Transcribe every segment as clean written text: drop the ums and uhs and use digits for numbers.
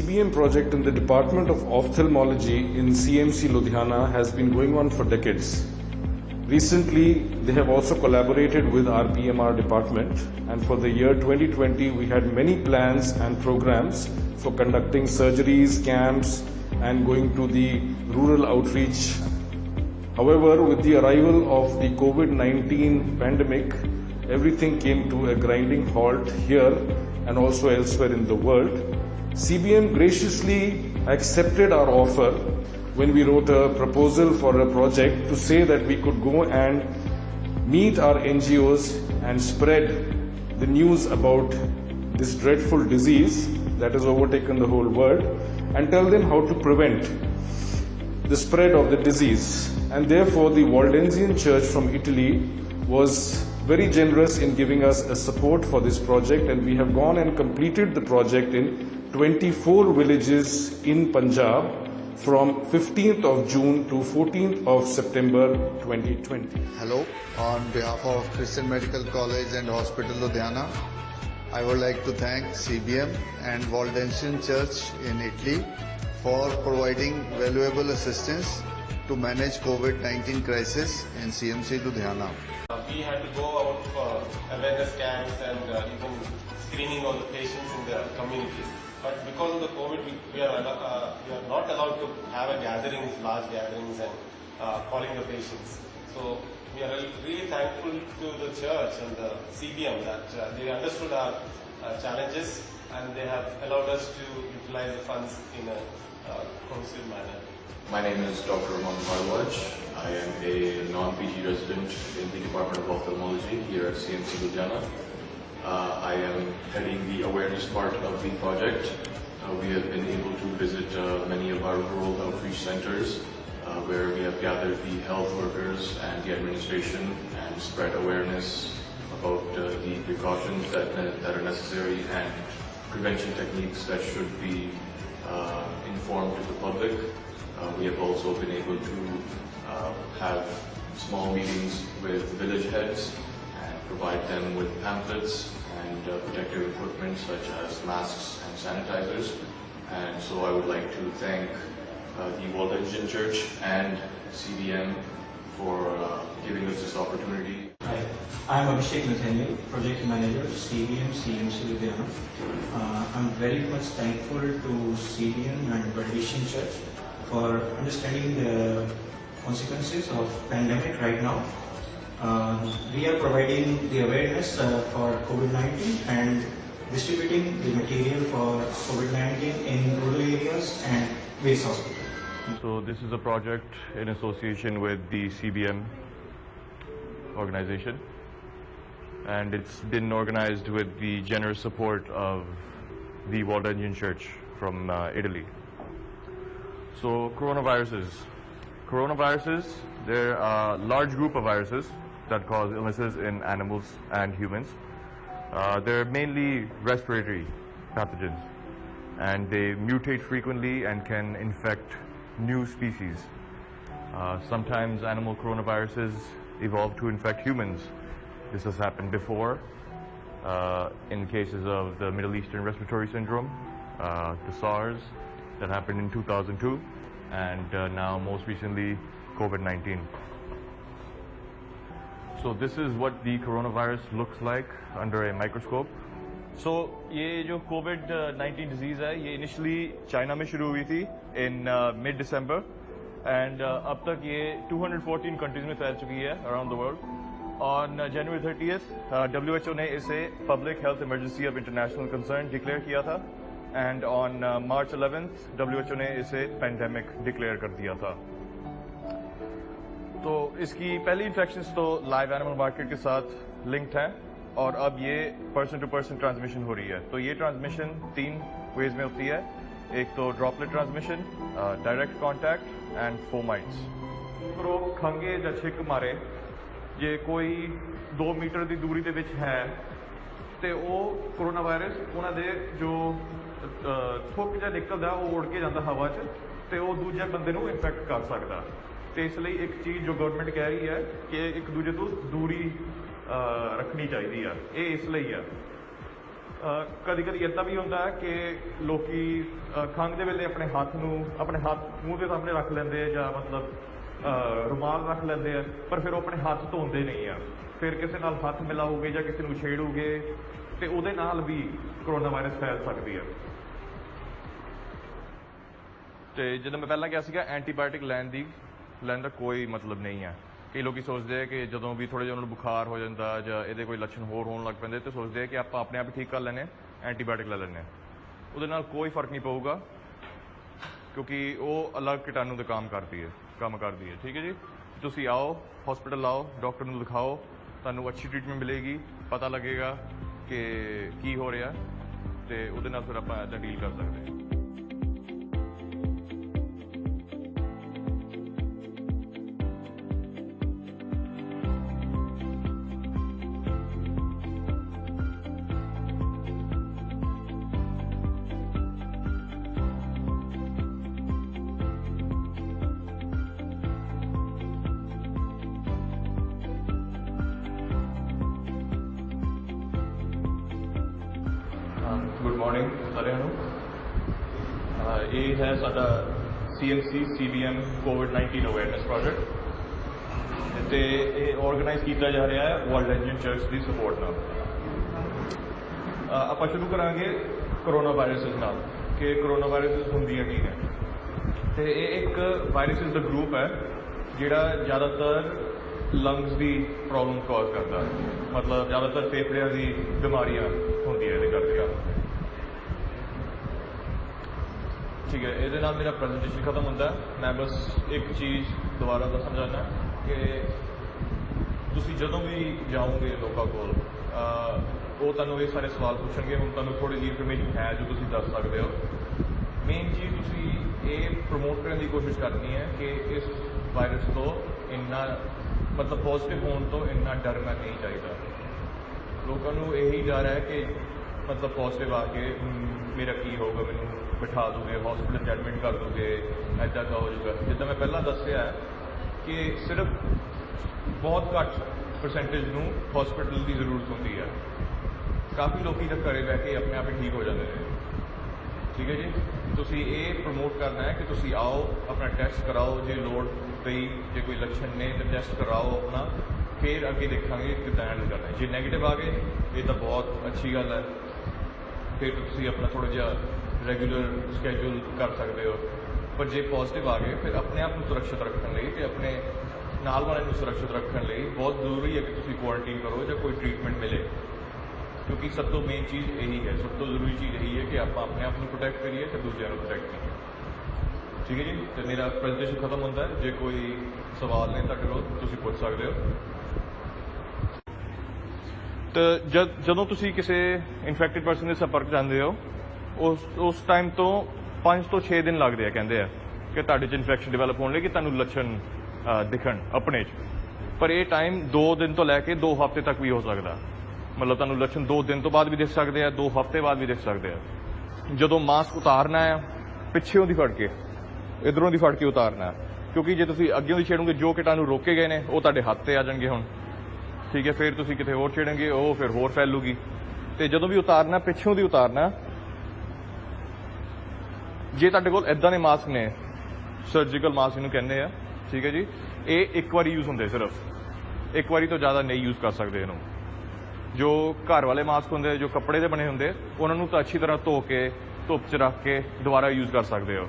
CBM project in the Department of Ophthalmology in CMC Ludhiana has been going on for decades. Recently, they have also collaborated with our PMR department, and for the year 2020, we had many plans and programs for conducting surgeries, camps, and going to the rural outreach. However, with the arrival of the COVID-19 pandemic, everything came to a grinding halt here and also elsewhere in the world. CBM graciously accepted our offer when we wrote a proposal for a project to say that we could go and meet our NGOs and spread the news about this dreadful disease that has overtaken the whole world and tell them how to prevent the spread of the disease. And therefore, the Waldensian Church from Italy was very generous in giving us a support for this project, and we have gone and completed the project in 24 villages in Punjab from 15th of June to 14th of September 2020. Hello, on behalf of Christian Medical College and Hospital Ludhiana, I would like to thank CBM and Waldensian Church in Italy for providing valuable assistance to manage COVID-19 crisis in CMC Ludhiana. We had to go out for awareness camps and even screening of the patients in the community. But because of the COVID, we are not allowed to have large gatherings and calling the patients. So we are really thankful to the church and the CBM that they understood our challenges and they have allowed us to utilize the funds in a cohesive manner. My name is Dr. Umang Bharwaj. I am a non-PG resident in the Department of Ophthalmology here at CMC Ludhiana. I am heading the awareness part of the project. We have been able to visit many of our rural outreach centers where we have gathered the health workers and the administration and spread awareness about the precautions that are necessary and prevention techniques that should be informed to the public. We have also been able to have small meetings with village heads and provide them with pamphlets and protective equipment such as masks and sanitizers. And so I would like to thank the Waldensian Church and CBM for giving us this opportunity. Hi, I am Abhishek Nathaniel, Project Manager, CBM, CMC Ludhiana. I'm very much thankful to CBM and Waldensian Church for understanding the consequences of pandemic right now. We are providing the awareness for COVID-19 and distributing the material for COVID-19 in rural areas and base hospitals. So this is a project in association with the CBM organization, and it's been organized with the generous support of the Waldensian Church from Italy. So coronaviruses, they're a large group of viruses that cause illnesses in animals and humans. They're mainly respiratory pathogens, and they mutate frequently and can infect new species. Sometimes animal coronaviruses evolve to infect humans. This has happened before in cases of the Middle Eastern Respiratory Syndrome, the SARS, that happened in 2002, and now most recently COVID-19. So this is what the coronavirus looks like under a microscope. So ये जो COVID-19 disease है, ये initially China में शुरू हुई थी in mid-December, and अब तक ये 214 countries में फैल चुकी है around the world. On January 30th, WHO ने इसे Public Health Emergency of International Concern declare किया था, and on March 11th, WHO ने इसे pandemic declare कर दिया था. तो इसकी पहली इन्फेक्शंस तो लाइव एनिमल मार्केट के साथ लिंक्ड हैं, और अब ये पर्सन टू पर्सन ट्रांसमिशन हो रही है. तो ये ट्रांसमिशन 3 वेज में होती है. एक तो droplet transmission, direct contact and fomites. तो खंगे ਜਾਂ ਛਿੱਕ ਮਾਰੇ ਜੇ ਕੋਈ 2 ਮੀਟਰ ਦੀ ਦੂਰੀ ਦੇ ਵਿੱਚ ਹੈ ਤੇ ਉਹ ਕੋਰੋਨਾ ਵਾਇਰਸ ਉਹਨਾਂ ਦੇ ਜੋ ਥੁੱਕ ਜਾਂ ਨਿਕਲਦਾ ਉਹ ਉੜ ਕੇ ਜਾਂਦਾ ਹਵਾ 'ਚ ਤੇ ਉਹ ਦੂਜੇ ਬੰਦੇ ਨੂੰ ਇਨਫੈਕਟ ਕਰ ਸਕਦਾ. ਤੇ ਇਸ ਲਈ ਇੱਕ ਚੀਜ਼ ਜੋ ਗਵਰਨਮੈਂਟ ਕਹਿ ਰਹੀ ਹੈ ਕਿ ਇੱਕ ਦੂਜੇ ਤੋਂ ਦੂਰੀ ਰੱਖਣੀ ਚਾਹੀਦੀ ਆ, ਇਹ ਇਸ ਲਈ ਆ. ਕਦੀ ਕਦੀ ਇੱਦਾਂ ਵੀ ਹੁੰਦਾ ਹੈ ਕਿ ਲੋਕੀ ਖੰਘ ਦੇ ਵੇਲੇ ਆਪਣੇ ਹੱਥ ਮੂੰਹ ਦੇ ਸਾਹਮਣੇ ਰੱਖ ਲੈਂਦੇ ਆ ਜਾਂ ਮਤਲਬ ਰੁਮਾਲ ਰੱਖ ਲੈਂਦੇ ਆ, ਪਰ ਫਿਰ ਉਹ ਆਪਣੇ ਹੱਥ ਧੋਂਦੇ ਨਹੀਂ ਆ, ਫਿਰ ਕਿਸੇ ਨਾਲ ਹੱਥ ਮਿਲਾਓਗੇ ਜਾਂ ਕਿਸੇ ਨੂੰ ਛੇੜੋਗੇ ਤੇ ਉਹਦੇ ਨਾਲ ਵੀ ਕਰੋਨਾ ਵਾਇਰਸ ਫੈਲ ਸਕਦੀ ਹੈ। ਤੇ ਜਦੋਂ ਮੈਂ ਪਹਿਲਾਂ ਕਿਹਾ ਸੀਗਾ ਐਂਟੀਬਾਇਓਟਿਕ ਲੈਣ ਦਾ ਕੋਈ ਮਤਲਬ ਨਹੀਂ ਹੈ। ਕਈ ਲੋਕੀ ਸੋਚਦੇ ਆ ਕਿ ਜਦੋਂ ਵੀ ਥੋੜ੍ਹਾ ਜਿਹਾ ਉਹਨਾਂ ਨੂੰ ਬੁਖਾਰ ਹੋ ਜਾਂਦਾ ਜਾਂ ਇਹਦੇ ਕੋਈ ਲੱਛਣ ਹੋਰ ਹੋਣ ਲੱਗ ਪੈਂਦੇ ਤੇ ਸੋਚਦੇ ਆ ਕਿ ਆਪਾਂ ਆਪਣੇ ਆਪ ਹੀ ਠੀਕ ਕਰ ਲੈਂਦੇ, ਐਂਟੀਬਾਇਓਟਿਕ ਲੈ ਲੈਂਦੇ। ਉਹਦੇ ਨਾਲ ਕੋਈ ਫਰਕ ਨਹੀਂ ਪਊਗਾ ਕਿਉਂਕਿ ਉਹ ਅਲੱਗ ਕੀਟਾਣੂ ਦੇ ਕੰਮ ਕਰਦੀ ਹੈ। ਠੀਕ ਹੈ ਜੀ, ਤੁਸੀਂ ਆਓ ਹਸਪੀਟਲ ਆਓ, ਡਾਕਟਰ ਨੂੰ ਦਿਖਾਓ, ਤੁਹਾਨੂੰ ਅੱਛੀ ਟ੍ਰੀਟਮੈਂਟ ਮਿਲੇਗੀ, ਪਤਾ ਲੱਗੇਗਾ ਕਿ ਕੀ ਹੋ ਰਿਹਾ ਤੇ ਉਹਦੇ ਨਾਲ ਫਿਰ ਆਪਾਂ ਇੱਦਾਂ ਡੀਲ ਕਰ ਸਕਦੇ ਹਾਂ। ਗੁੱਡ ਮਾਰਨਿੰਗ ਸਾਰਿਆਂ ਨੂੰ। ਇਹ ਹੈ ਸਾਡਾ CMC CBM COVID-19 awareness project ਤੇ ਇਹ ਆਰਗੇਨਾਈਜ਼ ਕੀਤਾ ਜਾ ਰਿਹਾ ਹੈ ਵਾਲਡੈਂਸ਼ਨ ਚਰਚ ਦੀ ਸਪੋਰਟ ਨਾਲ। ਆਪਾਂ ਸ਼ੁਰੂ ਕਰਾਂਗੇ ਕਰੋਨਾ ਵਾਇਰਸਿਸ ਨਾਲ ਕਿ ਕਰੋਨਾ ਵਾਇਰਸਿਸ ਹੁੰਦੀਆਂ ਕੀ ਨੇ। ਤੇ ਇਹ ਇੱਕ ਵਾਇਰਸਿਸ ਦਾ ਗਰੁੱਪ ਹੈ ਜਿਹੜਾ ਜ਼ਿਆਦਾਤਰ ਲੰਗਸ ਦੀ ਪ੍ਰੋਬਲਮ ਕਾਜ਼ ਕਰਦਾ, ਮਤਲਬ ਜ਼ਿਆਦਾਤਰ ਫੇਫੜਿਆਂ ਦੀ ਬਿਮਾਰੀਆਂ ਹੁੰਦੀਆਂ ਇਹਦੇ ਕਰਕੇ। ਠੀਕ ਹੈ, ਇਹਦੇ ਨਾਲ ਮੇਰਾ ਪ੍ਰੈਜੈਂਟੇਸ਼ਨ ਖਤਮ ਹੁੰਦਾ। ਮੈਂ ਬਸ ਇੱਕ ਚੀਜ਼ ਦੁਬਾਰਾ ਦੱਸਣਾ ਚਾਹੁੰਦਾ ਕਿ ਤੁਸੀਂ ਜਦੋਂ ਵੀ ਜਾਓਗੇ ਲੋਕਾਂ ਕੋਲ ਉਹ ਤੁਹਾਨੂੰ ਇਹ ਸਾਰੇ ਸਵਾਲ ਪੁੱਛਣਗੇ। ਹੁਣ ਤੁਹਾਨੂੰ ਥੋੜ੍ਹੀ ਜਿਹੀ ਇਨਫੋਰਮੇਸ਼ਨ ਹੈ ਜੋ ਤੁਸੀਂ ਦੱਸ ਸਕਦੇ ਹੋ। ਮੇਨ ਚੀਜ਼ ਤੁਸੀਂ ਇਹ ਪ੍ਰਮੋਟ ਕਰਨ ਦੀ ਕੋਸ਼ਿਸ਼ ਕਰਨੀ ਹੈ ਕਿ ਇਸ ਵਾਇਰਸ ਤੋਂ ਇੰਨਾ ਮਤਲਬ ਪੋਜ਼ਿਟਿਵ ਹੋਣ ਤੋਂ ਇੰਨਾ ਡਰਨਾ ਨਹੀਂ ਚਾਹੀਦਾ। ਲੋਕਾਂ ਨੂੰ ਇਹੀ ਡਰ ਹੈ ਕਿ ਮਤਲਬ ਪੋਜ਼ਿਟਿਵ ਆ ਕੇ ਮੇਰਾ ਕੀ ਹੋਊਗਾ, ਮੈਨੂੰ ਬਿਠਾ ਦੋਗੇ, ਹਸਪੀਟਲ 'ਚ ਐਡਮਿਟ ਕਰ ਦੋਗੇ, ਇੱਦਾਂ ਦਾ ਹੋ ਜਾਊਗਾ। ਜਿੱਦਾਂ ਮੈਂ ਪਹਿਲਾਂ ਦੱਸਿਆ ਕਿ ਸਿਰਫ ਬਹੁਤ ਘੱਟ ਪਰਸੈਂਟੇਜ ਨੂੰ ਹਸਪੀਟਲ ਦੀ ਜ਼ਰੂਰਤ ਹੁੰਦੀ ਹੈ। ਕਾਫੀ ਲੋਕੀ ਤਾਂ ਘਰੇ ਬਹਿ ਕੇ ਆਪਣੇ ਆਪ ਹੀ ਠੀਕ ਹੋ ਜਾਂਦੇ ਨੇ। ਠੀਕ ਹੈ ਜੀ, ਤੁਸੀਂ ਇਹ ਪ੍ਰਮੋਟ ਕਰਨਾ ਹੈ ਕਿ ਤੁਸੀਂ ਆਓ, ਆਪਣਾ ਟੈਸਟ ਕਰਾਓ, ਜੇ ਲੋੜ ਪਈ ਜੇ ਕੋਈ ਲੱਛਣ ਨੇ ਤਾਂ ਟੈਸਟ ਕਰਾਓ ਆਪਣਾ, ਫਿਰ ਅੱਗੇ ਦੇਖਾਂਗੇ ਕਿੱਦਾਂ ਹੈਂਡਲ ਕਰਨਾ ਹੈ। ਜੇ ਨੈਗੇਟਿਵ ਆ ਗਏ ਇਹ ਤਾਂ ਬਹੁਤ ਅੱਛੀ ਗੱਲ ਹੈ, ਫਿਰ ਤੁਸੀਂ ਆਪਣਾ ਥੋੜ੍ਹਾ ਜਿਹਾ ਰੈਗੂਲਰ ਸਕੈਜੂਲ ਕਰ ਸਕਦੇ ਹੋ। ਪਰ ਜੇ ਪੋਜ਼ਿਟਿਵ ਆ ਗਏ ਫਿਰ ਆਪਣੇ ਆਪ ਨੂੰ ਸੁਰੱਖਿਅਤ ਰੱਖਣ ਲਈ ਤੇ ਆਪਣੇ ਨਾਲ ਵਾਲਿਆਂ ਨੂੰ ਸੁਰੱਖਿਅਤ ਰੱਖਣ ਲਈ ਬਹੁਤ ਜ਼ਰੂਰੀ ਹੈ ਕਿ ਤੁਸੀਂ ਕੁਆਰੰਟਾਈਨ ਕਰੋ ਜਾਂ ਕੋਈ ਟ੍ਰੀਟਮੈਂਟ ਮਿਲੇ, ਕਿਉਂਕਿ ਸਭ ਤੋਂ ਮੇਨ ਚੀਜ਼ ਇਹੀ ਹੈ, ਸਭ ਤੋਂ ਜ਼ਰੂਰੀ ਚੀਜ਼ ਇਹੀ ਹੈ ਕਿ ਆਪਾਂ ਆਪਣੇ ਆਪ ਨੂੰ ਪ੍ਰੋਟੈਕਟ ਕਰੀਏ ਤੇ ਦੂਜਿਆਂ ਨੂੰ ਪ੍ਰੋਟੈਕਟ ਕਰੀਏ। ਠੀਕ ਹੈ ਜੀ, ਤੇ ਮੇਰਾ ਪ੍ਰੈਜੈਂਟੇਸ਼ਨ ਖਤਮ ਹੁੰਦਾ ਹੈ। ਜੇ ਕੋਈ ਸਵਾਲ ਨੇ ਤੁਹਾਡੇ ਕੋਲ ਤੁਸੀਂ ਪੁੱਛ ਸਕਦੇ ਹੋ। ਤਾਂ ਜਦੋਂ ਤੁਸੀਂ ਕਿਸੇ ਇਨਫੈਕਟਡ ਪਰਸਨ ਦੇ ਸੰਪਰਕ ਜਾਂਦੇ ਹੋ ਉਸ ਟਾਈਮ ਤੋਂ 5 ਤੋਂ 6 ਦਿਨ ਲੱਗਦੇ ਆ, ਕਹਿੰਦੇ ਆ ਕਿ ਤੁਹਾਡੇ 'ਚ ਇਨਫੈਕਸ਼ਨ ਡਿਵੈਲਪ ਹੋਣ ਲਈ ਕਿ ਤੁਹਾਨੂੰ ਲੱਛਣ ਦਿਖਣ ਆਪਣੇ 'ਚ। ਪਰ ਇਹ ਟਾਈਮ 2 ਦਿਨ ਤੋਂ ਲੈ ਕੇ 2 ਹਫ਼ਤੇ ਤੱਕ ਵੀ ਹੋ ਸਕਦਾ। ਮਤਲਬ ਤੁਹਾਨੂੰ ਲੱਛਣ 2 ਦਿਨ ਤੋਂ ਬਾਅਦ ਵੀ ਦਿਖ ਸਕਦੇ ਆ, 2 ਹਫ਼ਤੇ ਬਾਅਦ ਵੀ ਦਿਖ ਸਕਦੇ ਆ। ਜਦੋਂ ਮਾਸਕ ਉਤਾਰਨਾ ਆ ਪਿੱਛੇੋਂ ਦੀ ਫੜ ਕੇ, ਇਧਰੋਂ ਦੀ ਫੜ ਕੇ ਉਤਾਰਨਾ, ਕਿਉਂਕਿ ਜੇ ਤੁਸੀਂ ਅੱਗੇੋਂ ਦੀ ਛੇੜੋਗੇ ਜੋ ਕੀਟਾਣੂ ਰੋਕੇ ਗਏ ਨੇ ਉਹ ਤੁਹਾਡੇ ਹੱਥ ਤੇ ਆ ਜਾਣਗੇ ਹੁਣ। ਠੀਕ ਹੈ, ਫਿਰ ਤੁਸੀਂ ਕਿਤੇ ਹੋਰ ਛੇੜੋਗੇ ਉਹ ਫਿਰ ਹੋਰ ਫੈਲੂਗੀ। ਤੇ ਜਦੋਂ ਵੀ ਉਤਾਰਨਾ ਪਿੱਛੋਂ ਦੀ ਉਤਾਰਨਾ। ਜੇ ਤੁਹਾਡੇ ਕੋਲ ਇਦਾਂ ਦੇ ਮਾਸਕ ਨੇ, ਸਰਜੀਕਲ ਮਾਸਕ ਇਹਨੂੰ ਕਹਿੰਦੇ ਆ, ਠੀਕ ਹੈ ਜੀ, ਇਹ ਇੱਕ ਵਾਰੀ ਯੂਜ਼ ਹੁੰਦੇ, ਸਿਰਫ ਇੱਕ ਵਾਰੀ ਤੋਂ ਜ਼ਿਆਦਾ ਨਹੀਂ ਯੂਜ਼ ਕਰ ਸਕਦੇ ਇਹਨੂੰ। ਜੋ ਘਰ ਵਾਲੇ ਮਾਸਕ ਹੁੰਦੇ ਜੋ ਕੱਪੜੇ ਦੇ ਬਣੇ ਹੁੰਦੇ ਉਹਨਾਂ ਨੂੰ ਤਾਂ ਅੱਛੀ ਤਰ੍ਹਾਂ ਧੋ ਕੇ ਧੁੱਪ 'ਚ ਰੱਖ ਕੇ ਦੁਬਾਰਾ ਯੂਜ਼ ਕਰ ਸਕਦੇ ਹੋ।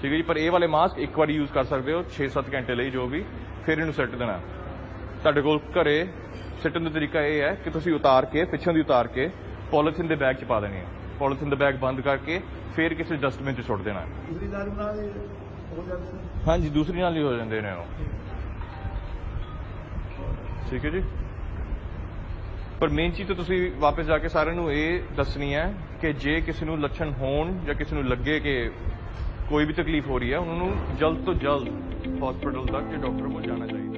ਠੀਕ ਹੈ ਜੀ, ਪਰ ਇਹ ਵਾਲੇ ਮਾਸਕ ਇੱਕ ਵਾਰੀ ਯੂਜ਼ ਕਰ ਸਕਦੇ ਹੋ 6-7 ਘੰਟੇ ਲਈ ਜੋ ਵੀ, ਫਿਰ ਇਹਨੂੰ ਸੁੱਟ ਦੇਣਾ। ਤੁਹਾਡੇ ਕੋਲ ਘਰੇ ਸੁੱਟਣ ਦਾ ਤਰੀਕਾ ਇਹ ਹੈ ਕਿ ਤੁਸੀਂ ਉਤਾਰ ਕੇ ਪਿੱਛੋਂ ਦੀ ਉਤਾਰ ਕੇ ਪੋਲੀਥੀਨ ਦੇ ਬੈਗ 'ਚ ਪਾ ਦੇਣੀ ਹੈ। ਪੋਲੀਥੀਨ ਦਾ ਬੈਗ ਬੰਦ ਕਰਕੇ ਫਿਰ ਕਿਸੇ ਡਸਟਬਿਨ 'ਚ ਸੁੱਟ ਦੇਣਾ। ਹਾਂਜੀ, ਦੂਸਰੀ ਨਾਲ ਹੀ ਹੋ ਜਾਂਦੇ ਨੇ ਉਹ। ਠੀਕ ਹੈ ਜੀ, ਪਰ ਮੇਨ ਚੀਜ਼ ਤਾਂ ਤੁਸੀਂ ਵਾਪਸ ਜਾ ਕੇ ਸਾਰਿਆਂ ਨੂੰ ਇਹ ਦੱਸਣੀ ਹੈ ਕਿ ਜੇ ਕਿਸੇ ਨੂੰ ਲੱਛਣ ਹੋਣ ਜਾਂ ਕਿਸੇ ਨੂੰ ਲੱਗੇ ਕਿ ਕੋਈ ਵੀ ਤਕਲੀਫ ਹੋ ਰਹੀ ਹੈ, ਉਹਨਾਂ ਨੂੰ ਜਲਦ ਤੋਂ ਜਲਦ ਹਸਪੀਟਲ ਤੱਕ ਜਾਂ ਡਾਕਟਰ ਕੋਲ ਜਾਣਾ ਚਾਹੀਦਾ।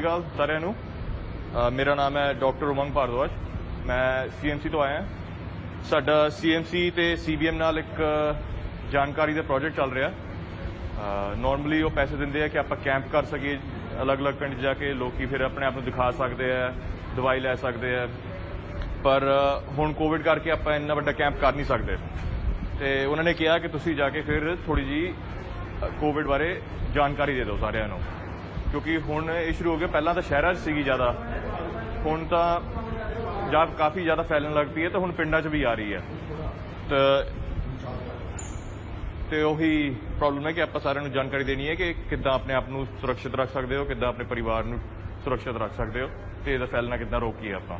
ਸ਼੍ਰੀ ਅਕਾਲ ਸਾਰਿਆਂ ਨੂੰ। ਮੇਰਾ ਨਾਮ ਹੈ ਡਾਕਟਰ ਉਮੰਗ ਭਾਰਦਵਾਜ। ਮੈਂ CMC ਤੋਂ ਆਇਆ। ਸਾਡਾ CMC ਤੇ CBM ਨਾਲ ਇੱਕ ਜਾਣਕਾਰੀ ਦਾ ਪ੍ਰੋਜੈਕਟ ਚੱਲ ਰਿਹਾ। ਨਾਰਮਲੀ ਉਹ ਪੈਸੇ ਦਿੰਦੇ ਆ ਕਿ ਆਪਾਂ ਕੈਂਪ ਕਰ ਸਕੀਏ, ਅਲੱਗ-ਅਲੱਗ ਪਿੰਡ ਜਾ ਕੇ ਲੋਕੀ ਫਿਰ ਆਪਣੇ ਆਪ ਨੂੰ ਦਿਖਾ ਸਕਦੇ ਆ, ਦਵਾਈ ਲੈ ਸਕਦੇ ਆ। ਪਰ ਹੁਣ ਕੋਵਿਡ ਕਰਕੇ ਆਪਾਂ ਇੰਨਾ ਵੱਡਾ ਕੈਂਪ ਕਰ ਨਹੀਂ ਸਕਦੇ ਤੇ ਉਹਨਾਂ ਨੇ ਕਿਹਾ ਕਿ ਤੁਸੀਂ ਜਾ ਕੇ ਫਿਰ ਥੋੜੀ ਜੀ ਕੋਵਿਡ ਬਾਰੇ ਜਾਣਕਾਰੀ ਦੇ ਦਿਓ ਸਾਰਿਆਂ ਨੂੰ, ਕਿਉਂਕਿ ਹੁਣ ਇਹ ਸ਼ੁਰੂ ਹੋ ਗਿਆ। ਪਹਿਲਾਂ ਤਾਂ ਸ਼ਹਿਰਾਂ 'ਚ ਸੀਗੀ ਜ਼ਿਆਦਾ, ਹੁਣ ਤਾਂ ਜਦ ਕਾਫੀ ਜ਼ਿਆਦਾ ਫੈਲਣ ਲੱਗ ਪਈ ਹੈ ਤਾਂ ਹੁਣ ਪਿੰਡਾਂ 'ਚ ਵੀ ਆ ਰਹੀ ਹੈ। ਤੇ ਉਹੀ ਪ੍ਰੋਬਲਮ ਹੈ ਕਿ ਆਪਾਂ ਸਾਰਿਆਂ ਨੂੰ ਜਾਣਕਾਰੀ ਦੇਣੀ ਹੈ ਕਿ ਕਿੱਦਾਂ ਆਪਣੇ ਆਪ ਨੂੰ ਸੁਰੱਖਿਅਤ ਰੱਖ ਸਕਦੇ ਹੋ, ਕਿੱਦਾਂ ਆਪਣੇ ਪਰਿਵਾਰ ਨੂੰ ਸੁਰੱਖਿਅਤ ਰੱਖ ਸਕਦੇ ਹੋ ਤੇ ਇਹਦਾ ਫੈਲਣਾ ਕਿੱਦਾਂ ਰੋਕੀਏ ਆਪਾਂ।